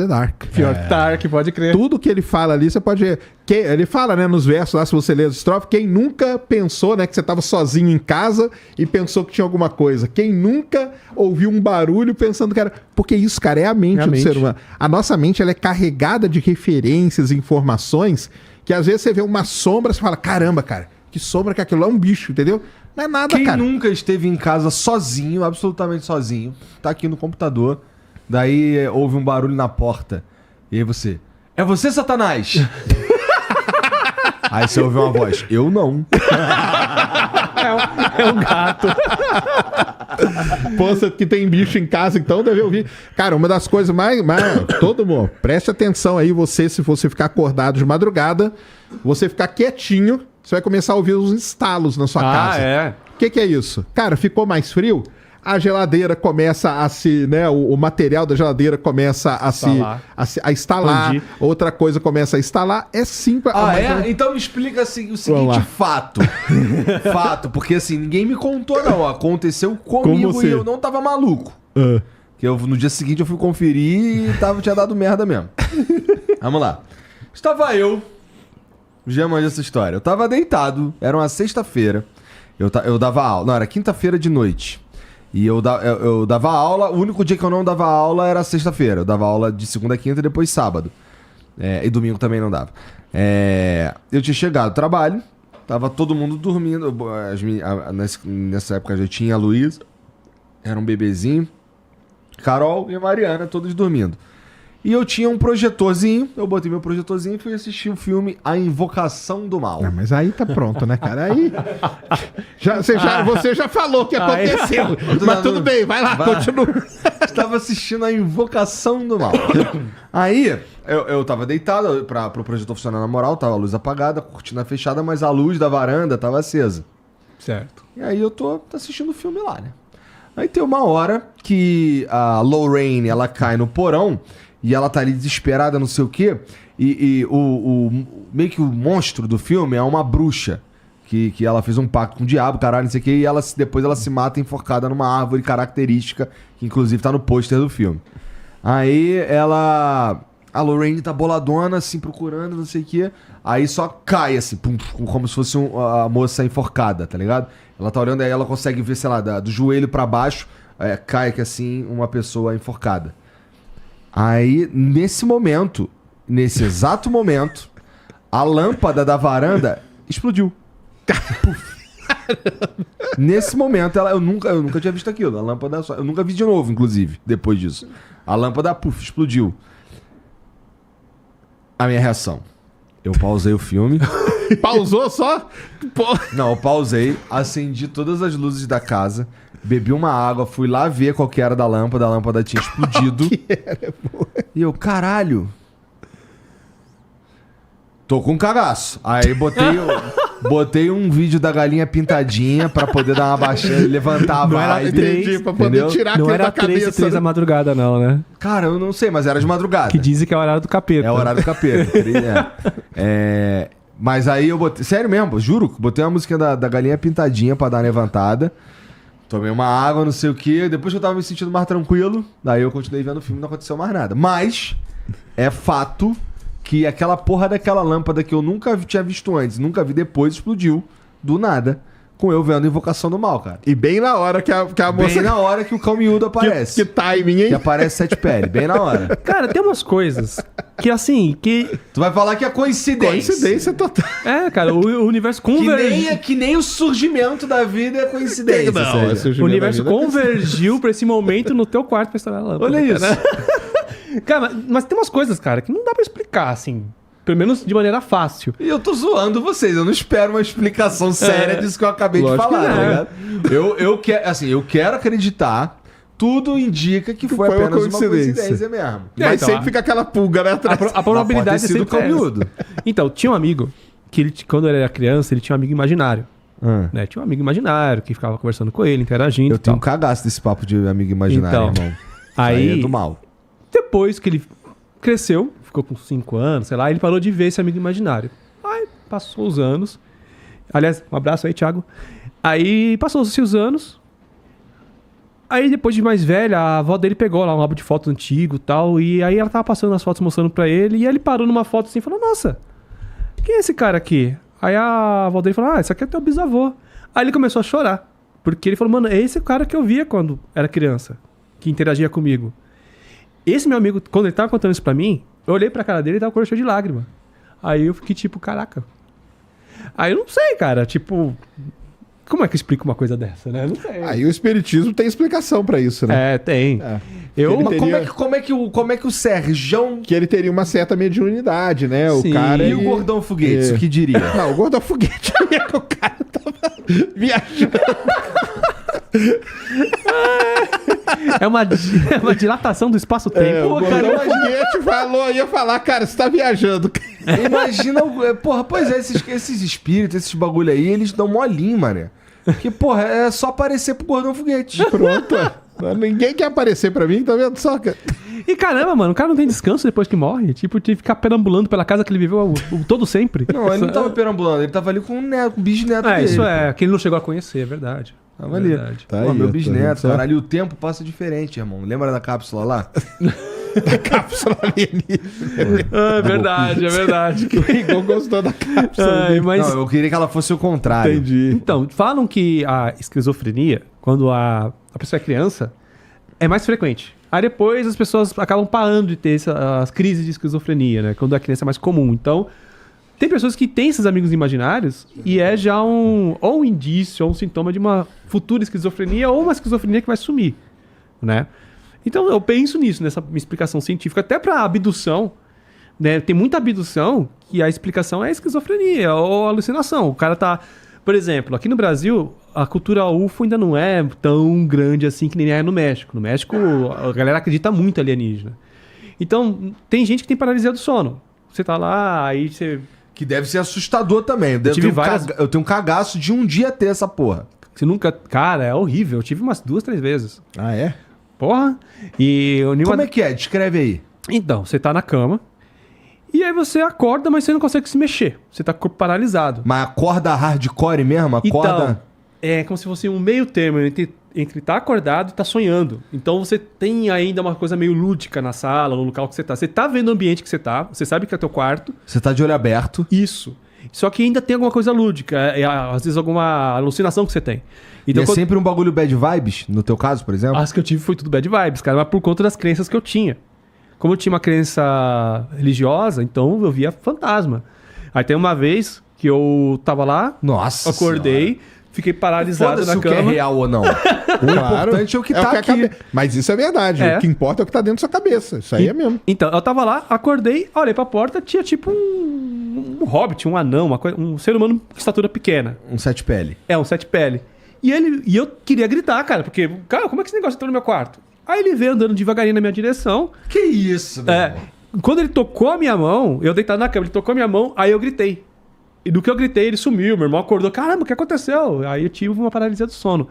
the Dark. Fear of the Dark, pode crer. Tudo que ele fala ali, você pode... Ele fala, né, nos versos lá, se você ler as estrofes, quem nunca pensou, né, que você tava sozinho em casa e pensou que tinha alguma coisa? Quem nunca ouviu um barulho pensando que era... Porque isso, cara, é a mente do ser humano. A nossa mente, ela é carregada de referências e informações que às vezes você vê uma sombra, você fala, caramba, cara, que sombra que aquilo é um bicho, entendeu? Não é nada, Quem cara. nunca esteve em casa sozinho, absolutamente sozinho, tá aqui no computador, daí houve um barulho na porta, e aí você... É você, Satanás? Aí você ouve uma voz. Eu não. É um gato. Poxa, que tem bicho em casa, então deve ouvir. Cara, uma das coisas mais todo mundo, preste atenção aí, você, se você ficar acordado de madrugada, você ficar quietinho, você vai começar a ouvir os estalos na sua casa. É. O que é isso? Cara, ficou mais frio? A geladeira começa a se, né, o material da geladeira começa a instalar, Expandir. outra coisa começa a instalar, é simples. Então me explica assim, o seguinte fato. Fato, porque assim, ninguém me contou não, aconteceu comigo você? e eu não tava maluco. Que no dia seguinte eu fui conferir e tinha dado merda mesmo. Vamos lá. Estava eu, já manja essa história, eu tava deitado, era uma sexta-feira, eu dava aula, não, era quinta-feira de noite. E eu dava aula, o único dia que eu não dava aula era sexta-feira. Eu dava aula de segunda a quinta e depois sábado. E domingo também não dava. Eu tinha chegado do trabalho, tava todo mundo dormindo. Nessa época já tinha a Luísa, era um bebezinho, Carol e a Mariana, todos dormindo. E eu tinha um projetorzinho, eu botei meu projetorzinho e fui assistir o filme A Invocação do Mal. Ah, mas aí tá pronto, né, cara? Aí. Você já falou o que aconteceu. Mas tudo bem, vai lá, continua. Estava assistindo A Invocação do Mal. Aí, eu tava deitado pro projetor funcionar na moral, tava a luz apagada, a cortina fechada, mas a luz da varanda tava acesa. Certo. E aí eu tô assistindo o filme lá, né? Aí tem uma hora que a Lorraine, ela cai no porão. E ela tá ali desesperada, não sei o quê. E meio que o monstro do filme é uma bruxa. Que ela fez um pacto com o diabo, caralho, não sei o quê. E depois ela se mata enforcada numa árvore característica. Que inclusive tá no pôster do filme. Aí a Lorraine tá boladona, assim, procurando, não sei o quê. Aí só cai, assim, pum, como se fosse a moça enforcada, tá ligado? Ela tá olhando, aí ela consegue ver, sei lá, do joelho pra baixo. Cai que assim, uma pessoa enforcada. Aí, nesse exato momento, a lâmpada da varanda explodiu. Nesse momento, eu nunca tinha visto aquilo. A lâmpada eu nunca vi de novo, inclusive, depois disso. A lâmpada, explodiu. A minha reação. Eu pausei o filme. Pausou só? Não, eu pausei, acendi todas as luzes da casa, bebi uma água, fui lá ver qual que era da lâmpada, a lâmpada tinha explodido. E eu, caralho. Tô com cagaço. Aí botei um vídeo da galinha pintadinha pra poder dar uma baixada e levantar a vibe. Entendi, pra poder tirar aquilo da cabeça. 3 da madrugada, não, né? Cara, eu não sei, mas era de madrugada. Que dizem que é o horário do capeta. É o horário do capeta. Mas aí eu botei... Sério mesmo, juro. Botei uma música da galinha pintadinha pra dar uma levantada. Tomei uma água, não sei o quê. Depois que eu tava me sentindo mais tranquilo, daí eu continuei vendo o filme e não aconteceu mais nada. Mas é fato que aquela porra daquela lâmpada que eu nunca tinha visto antes, nunca vi depois, explodiu do nada. Com eu vendo Invocação do Mal, cara. E bem na hora que a moça... Bem na hora que o cão miúdo aparece. Que timing, hein? Que aparece Sete Pele, bem na hora. Cara, tem umas coisas que assim, que... Tu vai falar que é coincidência. Coincidência total. Cara, o universo convergiu. Que nem o surgimento da vida é coincidência. O universo convergiu pra esse momento no teu quarto pra estourar a lâmpada. Olha isso. Cara, mas tem umas coisas, cara, que não dá pra explicar, assim. Pelo menos de maneira fácil. E eu tô zoando vocês, eu não espero uma explicação séria disso que eu acabei de falar, tá ligado? Eu quero acreditar, tudo indica que foi apenas uma coincidência mesmo. Mas então, sempre fica aquela pulga, né? A probabilidade é sido sempre caminhudo. Então, tinha um amigo que ele, quando ele era criança, ele tinha um amigo imaginário. Né? Tinha um amigo imaginário que ficava conversando com ele, interagindo. Eu tenho um cagaço desse papo de amigo imaginário, então, irmão. Aí é do mal. Depois que ele cresceu, ficou com 5 anos, sei lá, ele parou de ver esse amigo imaginário. Aí passou os anos. Aliás, um abraço aí, Thiago. Aí passou-se os anos. Aí depois de mais velha, a avó dele pegou lá um álbum de fotos antigo e tal, e aí ela tava passando as fotos mostrando pra ele, e ele parou numa foto assim e falou, nossa, quem é esse cara aqui? Aí a avó dele falou, esse aqui é teu bisavô. Aí ele começou a chorar, porque ele falou, mano, é esse o cara que eu via quando era criança, que interagia comigo. Esse meu amigo, quando ele tava contando isso pra mim, eu olhei pra cara dele e tava com o olho cheio de lágrima. Aí eu fiquei tipo, caraca. Aí eu não sei, cara, tipo... Como é que eu explico uma coisa dessa, né? Não sei. Aí o espiritismo tem explicação pra isso, né? Tem. Eu... Mas como é que o Serjão... Que ele teria uma certa mediunidade, né? Sim. O cara... E o Gordão Foguete, o que diria? Não, o Gordão Foguete o cara tava viajando. É uma dilatação do espaço-tempo. O Gordão Foguete ia falar, cara, você tá viajando. Imagina, porra, pois é, esses espíritos, esses bagulho aí, eles dão molinho, mané. Que, porra, é só aparecer pro Gordão Foguete. Pronto. Ninguém quer aparecer pra mim, tá vendo só? E caramba, mano, o cara não tem descanso depois que morre. Tipo, de ficar perambulando pela casa que ele viveu todo sempre. Não, ele não tava perambulando, ele tava ali com o bisneto dele. Isso é, que ele não chegou a conhecer, é verdade. Tava ali. Tá Pô, aí, meu tá bisneto, vendo? caralho, e o tempo passa diferente, irmão. Lembra da cápsula lá? Da cápsula alienígena. É verdade. O Igor gostou da cápsula. Mas... Não, eu queria que ela fosse o contrário. Entendi. Então, falam que a esquizofrenia, quando a pessoa é criança, é mais frequente. Aí depois as pessoas acabam parando de ter as crises de esquizofrenia, né? Quando a criança é mais comum. Então, tem pessoas que têm esses amigos imaginários e é já um indício, ou um sintoma de uma futura esquizofrenia ou uma esquizofrenia que vai sumir, né? Então, eu penso nisso, nessa minha explicação científica. Até para abdução, né? Tem muita abdução que a explicação é esquizofrenia ou alucinação. O cara tá... Por exemplo, aqui no Brasil, a cultura UFO ainda não é tão grande assim que nem é no México. No México, a galera acredita muito em alienígena. Então, tem gente que tem paralisia do sono. Você tá lá, aí você... Que deve ser assustador também. Eu tenho um cagaço de um dia ter essa porra. Você nunca... Cara, é horrível. Eu tive umas 2, 3 vezes. Ah, é? Porra. E... Como é que é? Descreve aí. Então, você tá na cama. E aí você acorda, mas você não consegue se mexer. Você tá com o corpo paralisado. Mas acorda hardcore mesmo? Acorda... Então, é como se fosse um meio termo entre tá acordado e tá sonhando. Então você tem ainda uma coisa meio lúdica na sala, no local que você tá. Você tá vendo o ambiente que você tá, você sabe que é teu quarto. Você tá de olho aberto. Isso. Só que ainda tem alguma coisa lúdica. Às vezes alguma alucinação que você tem. Então, E é sempre um bagulho bad vibes, no teu caso, por exemplo? As que eu tive foi tudo bad vibes, cara. Mas por conta das crenças que eu tinha. Como eu tinha uma crença religiosa, então eu via fantasma. Aí tem uma vez que eu tava lá, Nossa acordei, senhora. Fiquei paralisado na Foda-se o que é cama. real ou não. O importante é o que tá aqui. Mas isso é verdade. É. O que importa é o que tá dentro da sua cabeça. Isso aí é mesmo. Então, eu tava lá, acordei, olhei pra porta, tinha tipo um hobbit, um anão, um ser humano de estatura pequena. Um sete pele. É, um sete pele. E eu queria gritar, cara, porque, cara, como é que esse negócio entrou no meu quarto? Aí ele veio andando devagarinho na minha direção. Que isso, velho? Quando ele tocou a minha mão, eu deitado na cama, ele tocou a minha mão, aí eu gritei. E do que eu gritei, ele sumiu, meu irmão acordou. Caramba, o que aconteceu? Aí eu tive uma paralisia do sono.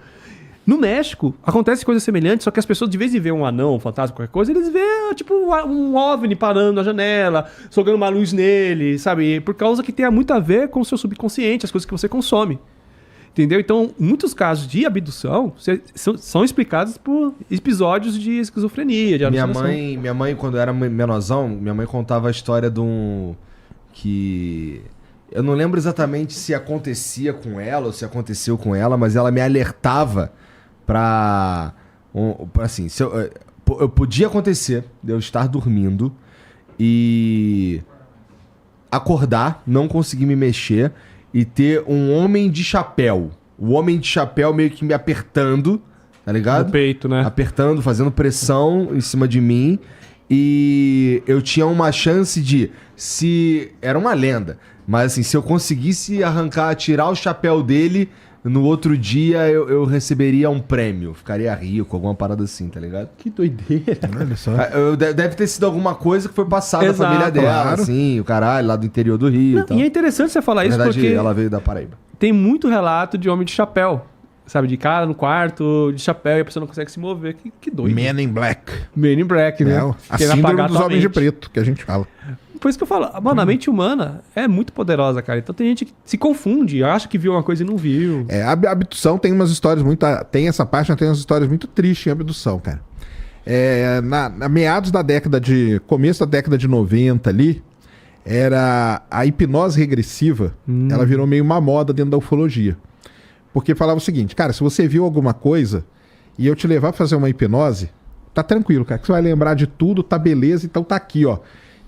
No México, acontece coisa semelhante, só que as pessoas, de vez em ver um anão, um fantasma, qualquer coisa, eles vêem, tipo, um OVNI parando na janela, jogando uma luz nele, sabe? Por causa que tem muito a ver com o seu subconsciente, as coisas que você consome. Entendeu? Então, muitos casos de abdução são explicados por episódios de esquizofrenia, de alucinação. Minha mãe, quando era menorzão, minha mãe contava a história de um... que... Eu não lembro exatamente se acontecia com ela ou se aconteceu com ela, mas ela me alertava pra assim, se eu podia acontecer de eu estar dormindo e acordar, não conseguir me mexer e ter um homem de chapéu. O homem de chapéu meio que me apertando, tá ligado? No peito, né? Apertando, fazendo pressão em cima de mim. E eu tinha uma chance de... Era uma lenda. Mas assim, se eu conseguisse tirar o chapéu dele, no outro dia eu receberia um prêmio. Ficaria rico, alguma parada assim, tá ligado? Que doideira. Olha só. Deve ter sido alguma coisa que foi passada da Exato, família dela, claro. assim, o caralho, lá do interior do Rio Não, e tal. e é interessante você falar Na isso verdade, porque ela veio da Paraíba. tem muito relato de homem de chapéu. Sabe, de cara no quarto, de chapéu, e a pessoa não consegue se mover. Que doido. Men in Black. Men in Black, né? É, a Querendo síndrome apagar dos tua homens de mente. preto, que a gente fala. Por isso que eu falo, mano, a mente humana é muito poderosa, cara. Então tem gente que se confunde, acha que viu uma coisa e não viu. A abdução tem umas histórias muito... Tem essa parte, mas tem umas histórias muito tristes em abdução, cara. Na meados da década de... Começo da década de 90 ali, era a hipnose regressiva, ela virou meio uma moda dentro da ufologia. Porque falava o seguinte, cara, se você viu alguma coisa e eu te levar pra fazer uma hipnose, tá tranquilo, cara, que você vai lembrar de tudo, tá beleza, então tá aqui, ó.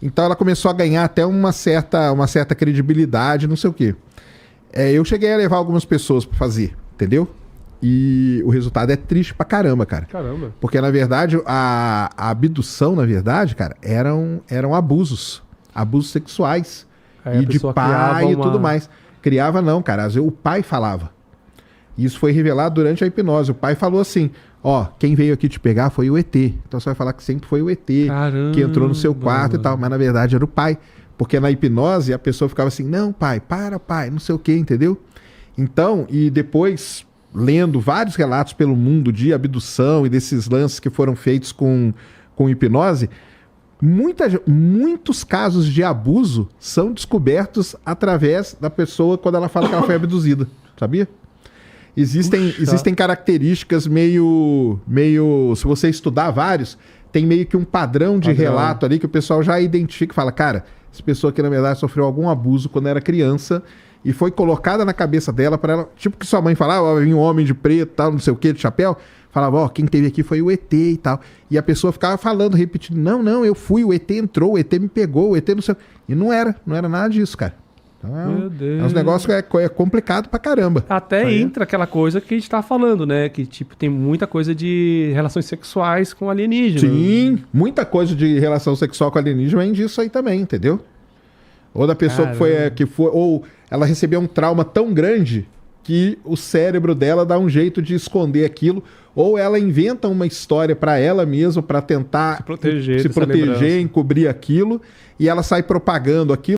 Então ela começou a ganhar até uma certa credibilidade, não sei o quê. Eu cheguei a levar algumas pessoas pra fazer, entendeu? E o resultado é triste pra caramba, cara. Caramba. Porque, na verdade, a abdução, na verdade, cara, eram abusos sexuais. Aí E de pai e tudo mais. Criava não, cara. Às vezes o pai falava. Isso foi revelado durante a hipnose. O pai falou assim, ó, quem veio aqui te pegar foi o ET. Então você vai falar que sempre foi o ET. Caramba, que entrou no seu quarto e tal. Mas na verdade era o pai. Porque na hipnose a pessoa ficava assim, não, pai, não sei o quê, entendeu? Então, e depois, lendo vários relatos pelo mundo de abdução e desses lances que foram feitos com hipnose, muitos casos de abuso são descobertos através da pessoa quando ela fala que ela foi abduzida, sabia? Existem características meio... Se você estudar vários, tem meio que um padrão de relato ali que o pessoal já identifica e fala, cara, essa pessoa aqui na verdade sofreu algum abuso quando era criança e foi colocada na cabeça dela para ela, tipo que sua mãe falava, ó, vinha um homem de preto, tal, não sei o que, de chapéu, falava, ó, quem teve aqui foi o ET e tal. E a pessoa ficava falando, repetindo, não, eu fui, o ET entrou, o ET me pegou, o ET não sei... E não era nada disso, cara. Então, Meu Deus. É uns negócios que é complicado pra caramba. Até Aí, entra aquela coisa que a gente tá falando, né? Que, tipo, tem muita coisa de relações sexuais com alienígenas. Sim, muita coisa de relação sexual com alienígena vem disso aí também, entendeu? Ou da pessoa que foi... Ou ela recebeu um trauma tão grande que o cérebro dela dá um jeito de esconder aquilo, ou ela inventa uma história pra ela mesma pra tentar se proteger, encobrir aquilo, e ela sai propagando aquilo.